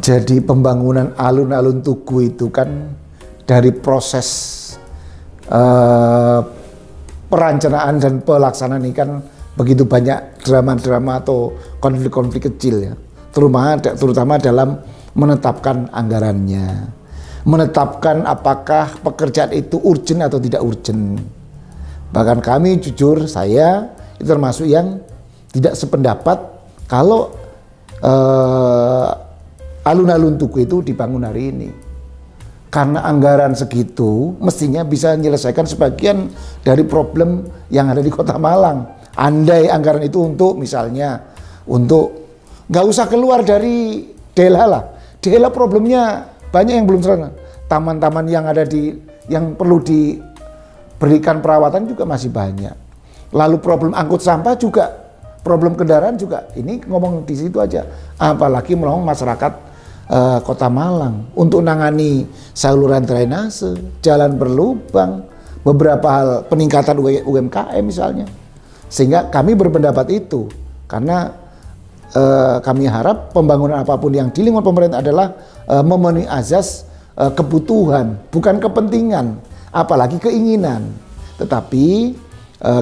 Jadi pembangunan alun-alun Tugu itu kan dari proses perencanaan dan pelaksanaan ini kan begitu banyak drama-drama atau konflik-konflik kecil ya, terutama dalam menetapkan anggarannya, menetapkan apakah pekerjaan itu urgent atau tidak urgent. Bahkan kami jujur, saya itu termasuk yang tidak sependapat kalau alun-alun Tugu itu dibangun hari ini. Karena anggaran segitu mestinya bisa menyelesaikan sebagian dari problem yang ada di Kota Malang. Andai anggaran itu untuk misalnya untuk nggak usah keluar dari Dela lah. Dela problemnya banyak yang belum selesai. Taman-taman yang ada yang perlu diberikan perawatan juga masih banyak. Lalu problem angkut sampah juga, problem kendaraan juga. Ini ngomong di situ aja. Apalagi menolong masyarakat Kota Malang untuk menangani saluran drainase, jalan berlubang, beberapa hal peningkatan UMKM misalnya. Sehingga kami berpendapat itu karena kami harap pembangunan apapun yang di lingkungan pemerintah adalah memenuhi azas kebutuhan, bukan kepentingan, apalagi keinginan. Tetapi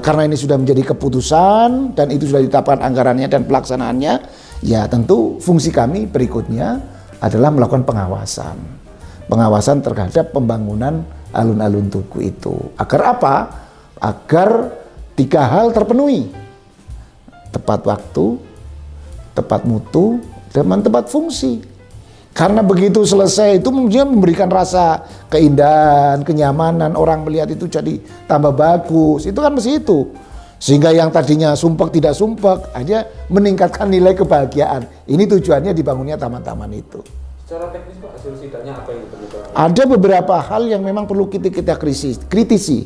karena ini sudah menjadi keputusan dan itu sudah ditetapkan anggarannya dan pelaksanaannya, ya tentu fungsi kami berikutnya adalah melakukan pengawasan terhadap pembangunan alun-alun Tugu itu. Agar apa? Agar 3 hal terpenuhi: tepat waktu, tepat mutu, dan tepat fungsi. Karena begitu selesai itu memberikan rasa keindahan, kenyamanan, orang melihat itu jadi tambah bagus. Itu kan mesti itu. Sehingga yang tadinya sumpek tidak sumpek aja meningkatkan nilai kebahagiaan. Ini tujuannya dibangunnya taman-taman itu. Secara teknis Pak, hasil sidangnya apa yang ditemukan? Ada beberapa hal yang memang perlu kita kritisi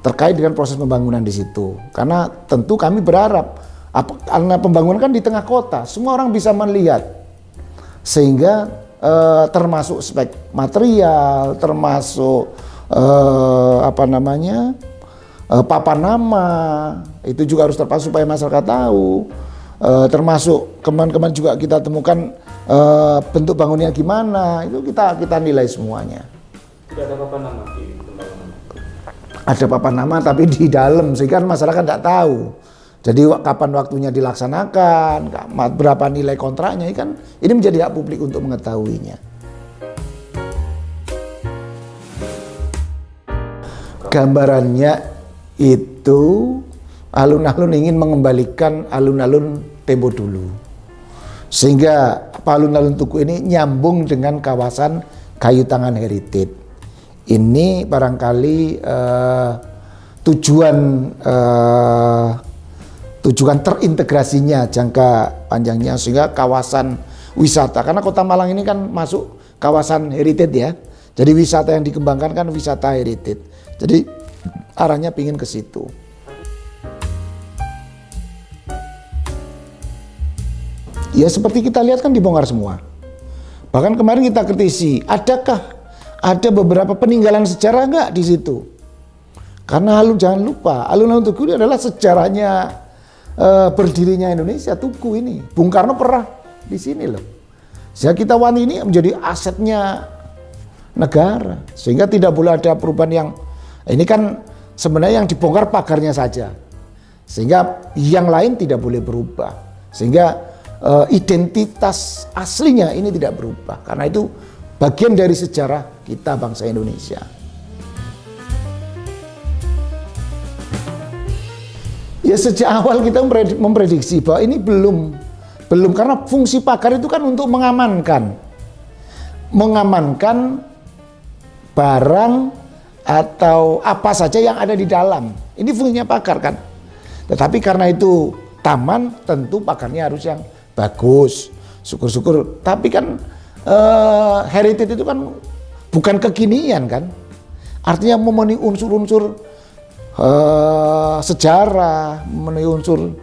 terkait dengan proses pembangunan di situ. Karena tentu kami berharap karena pembangunan kan di tengah kota, semua orang bisa melihat. Sehingga termasuk spek material, termasuk papan nama itu juga harus terpasang supaya masyarakat tahu. Termasuk kemarin juga kita temukan bentuk bangunnya gimana, itu kita nilai semuanya. Tidak ada papan nama di pembangunan? Ada papan nama tapi di dalam sehingga masyarakat tidak tahu. Jadi kapan waktunya dilaksanakan, berapa nilai kontraknya, kan ini menjadi hak publik untuk mengetahuinya. Gambarannya itu alun-alun ingin mengembalikan alun-alun tempo dulu. Sehingga alun-alun Tugu ini nyambung dengan kawasan Kayu Tangan Heritage. Ini barangkali tujuan terintegrasinya jangka panjangnya sehingga kawasan wisata. Karena Kota Malang ini kan masuk kawasan heritage ya. Jadi wisata yang dikembangkan kan wisata heritage. Jadi arahnya pingin ke situ. Ya seperti kita lihat kan dibongkar semua. Bahkan kemarin kita kritisi, adakah ada beberapa peninggalan sejarah enggak di situ? Karena jangan lupa, alun-alun Tugu ini adalah sejarahnya berdirinya Indonesia. Tugu ini, Bung Karno pernah di sini loh. Sehingga kita wanti ini menjadi asetnya negara. Sehingga tidak boleh ada perubahan yang ini kan sebenarnya yang dibongkar pagarnya saja. Sehingga yang lain tidak boleh berubah. Sehingga identitas aslinya ini tidak berubah. Karena itu bagian dari sejarah kita bangsa Indonesia. Ya sejak awal kita memprediksi bahwa ini belum karena fungsi pagar itu kan untuk mengamankan barang atau apa saja yang ada di dalam. Ini fungsinya pagar kan. Tetapi karena itu taman, tentu pagarnya harus yang bagus. Syukur-syukur. Tapi kan heritage itu kan bukan kekinian kan. Artinya memenuhi unsur-unsur sejarah, memenuhi unsur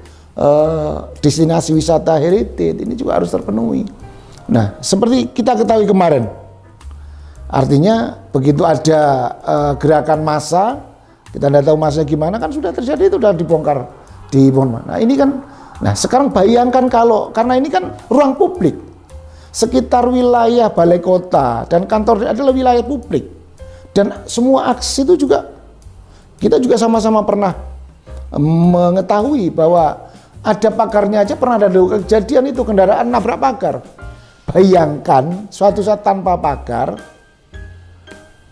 destinasi wisata heritage, ini juga harus terpenuhi. Nah, seperti kita ketahui kemarin, artinya begitu ada gerakan massa, kita tidak tahu massa gimana, kan sudah terjadi, itu sudah dibongkar. Nah ini kan, nah sekarang bayangkan kalau, karena ini kan ruang publik, sekitar wilayah balai kota dan kantor adalah wilayah publik. Dan semua aksi itu juga kita juga sama-sama pernah mengetahui bahwa ada pagarnya aja, pernah ada kejadian itu kendaraan nabrak pagar. Bayangkan suatu saat tanpa pagar,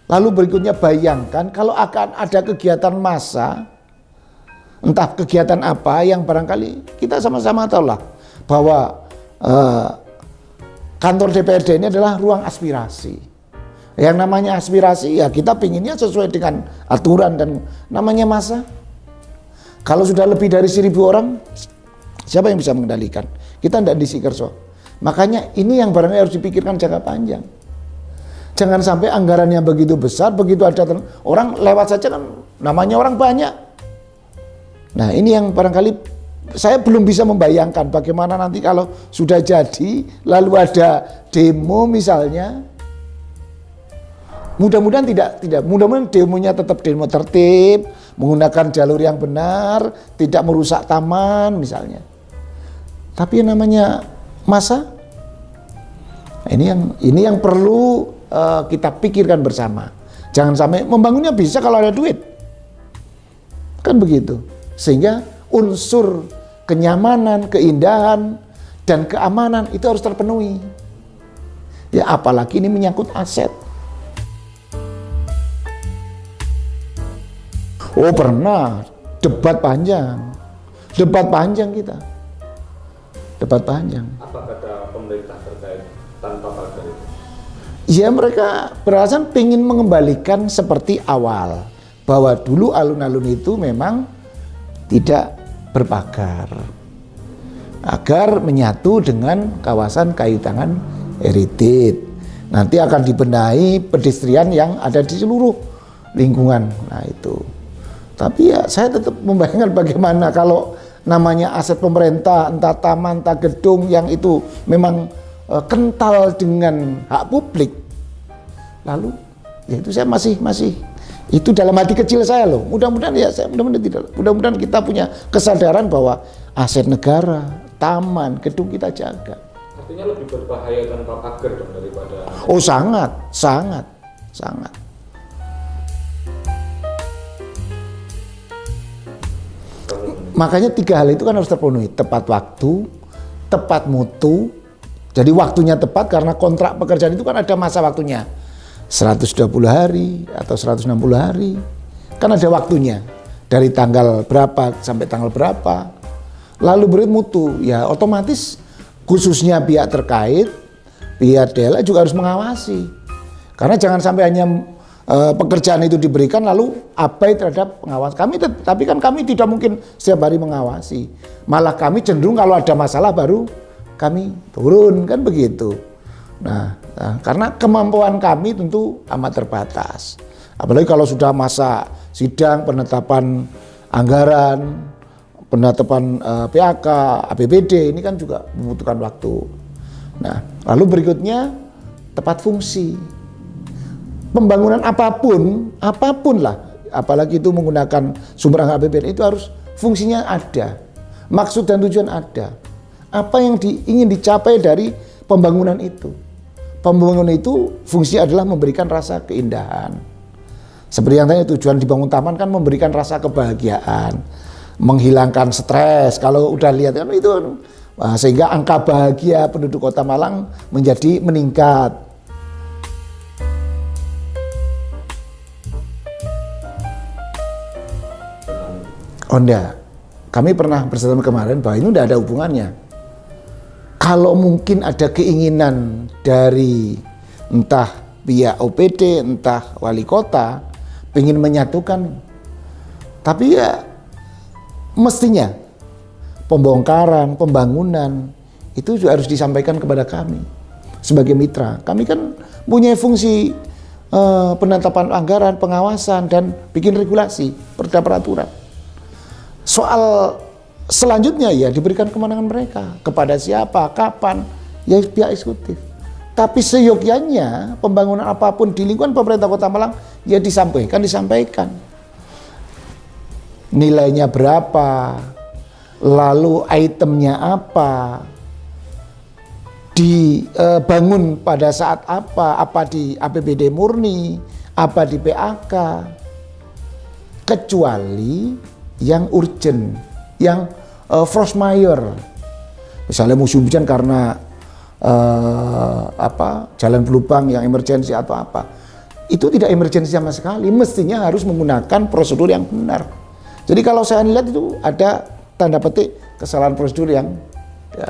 lalu berikutnya bayangkan kalau akan ada kegiatan massa, entah kegiatan apa yang barangkali kita sama-sama tahu lah bahwa kantor DPRD ini adalah ruang aspirasi. Yang namanya aspirasi ya kita pinginnya sesuai dengan aturan, dan namanya massa. Kalau sudah lebih dari 1.000 orang, siapa yang bisa mengendalikan? Kita tidak di Sikerso. Makanya ini yang barangkali harus dipikirkan jangka panjang. Jangan sampai anggarannya begitu besar, begitu ada orang lewat saja kan namanya orang banyak. Nah ini yang barangkali saya belum bisa membayangkan bagaimana nanti kalau sudah jadi, lalu ada demo misalnya. Mudah-mudahan mudah-mudahan demonya tetap demo tertib, menggunakan jalur yang benar, tidak merusak taman misalnya. Tapi yang namanya massa, ini yang perlu kita pikirkan bersama. Jangan sampai membangunnya bisa kalau ada duit, kan begitu. Sehingga unsur kenyamanan, keindahan, dan keamanan itu harus terpenuhi. Ya apalagi ini menyangkut aset. Oh pernah debat panjang kita. Debat panjang. Apa kata pemerintah terkait tanpa pagar itu? Ya mereka beralasan ingin mengembalikan seperti awal, bahwa dulu alun-alun itu memang tidak berpagar, agar menyatu dengan kawasan Kayu Tangan Heritage. Nanti akan dibenahi pedestrian yang ada di seluruh lingkungan. Nah itu. Tapi ya saya tetap membayangkan bagaimana kalau namanya aset pemerintah, entah taman, entah gedung yang itu memang kental dengan hak publik. Lalu ya itu saya masih itu dalam hati kecil saya loh. Mudah-mudahan mudah-mudahan kita punya kesadaran bahwa aset negara, taman, gedung kita jaga. Artinya lebih berbahaya tanpa pagar dong daripada. Oh sangat. Makanya 3 hal itu kan harus terpenuhi. Tepat waktu, tepat mutu. Jadi waktunya tepat karena kontrak pekerjaan itu kan ada masa waktunya. 120 hari atau 160 hari. Kan ada waktunya. Dari tanggal berapa sampai tanggal berapa. Lalu beri mutu. Ya otomatis khususnya pihak terkait, pihak DLA juga harus mengawasi. Karena jangan sampai hanya pekerjaan itu diberikan lalu abai terhadap pengawas kami, tapi kan kami tidak mungkin setiap hari mengawasi, malah kami cenderung kalau ada masalah baru kami turun, kan begitu. Nah karena kemampuan kami tentu amat terbatas, apalagi kalau sudah masa sidang penetapan anggaran, penetapan PAK, APBD, ini kan juga membutuhkan waktu. Nah lalu berikutnya tepat fungsi. Pembangunan apapun lah, apalagi itu menggunakan sumber anggaran APBN, itu harus fungsinya ada, maksud dan tujuan ada. Apa yang ingin dicapai dari pembangunan itu? Pembangunan itu fungsi adalah memberikan rasa keindahan. Seperti yang tadi tujuan dibangun taman kan memberikan rasa kebahagiaan, menghilangkan stres. Kalau udah lihat kan itu, sehingga angka bahagia penduduk Kota Malang menjadi meningkat. Oh enggak, kami pernah bersama kemarin bahwa ini udah ada hubungannya. Kalau mungkin ada keinginan dari entah pihak OPD, entah wali kota, ingin menyatukan, tapi ya mestinya pembongkaran, pembangunan, itu juga harus disampaikan kepada kami sebagai mitra. Kami kan punya fungsi penetapan anggaran, pengawasan, dan bikin regulasi, peraturan. Soal selanjutnya ya diberikan kewenangan mereka kepada siapa, kapan, ya pihak eksekutif. Tapi seyogyanya pembangunan apapun di lingkungan pemerintah Kota Malang ya disampaikan. Nilainya berapa, lalu itemnya apa, dibangun pada saat apa di APBD murni, apa di PAK, kecuali yang urgent, yang force majeure. Misalnya musim hujan karena jalan berlubang yang emergensi atau apa. Itu tidak emergensi sama sekali, mestinya harus menggunakan prosedur yang benar. Jadi kalau saya lihat itu ada tanda petik kesalahan prosedur yang ya.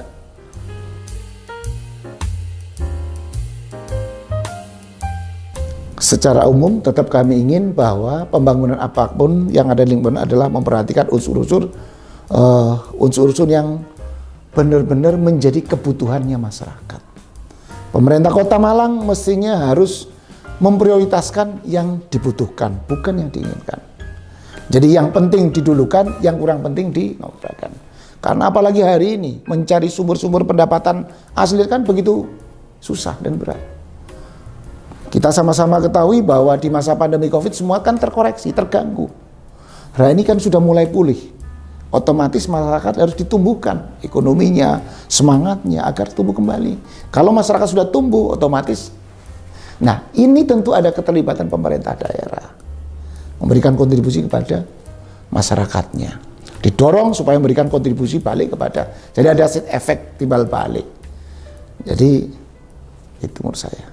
Secara umum tetap kami ingin bahwa pembangunan apapun yang ada di lingkungan adalah memperhatikan unsur-unsur yang benar-benar menjadi kebutuhannya masyarakat. Pemerintah Kota Malang mestinya harus memprioritaskan yang dibutuhkan, bukan yang diinginkan. Jadi yang penting didulukan, yang kurang penting dinomorakan. Karena apalagi hari ini mencari sumber-sumber pendapatan asli kan begitu susah dan berat. Kita sama-sama ketahui bahwa di masa pandemi Covid semua kan terkoreksi, terganggu. Nah ini kan sudah mulai pulih. Otomatis masyarakat harus ditumbuhkan ekonominya, semangatnya agar tumbuh kembali. Kalau masyarakat sudah tumbuh, otomatis. Nah ini tentu ada keterlibatan pemerintah daerah. Memberikan kontribusi kepada masyarakatnya. Didorong supaya memberikan kontribusi balik kepada. Jadi ada efek timbal balik. Jadi itu menurut saya.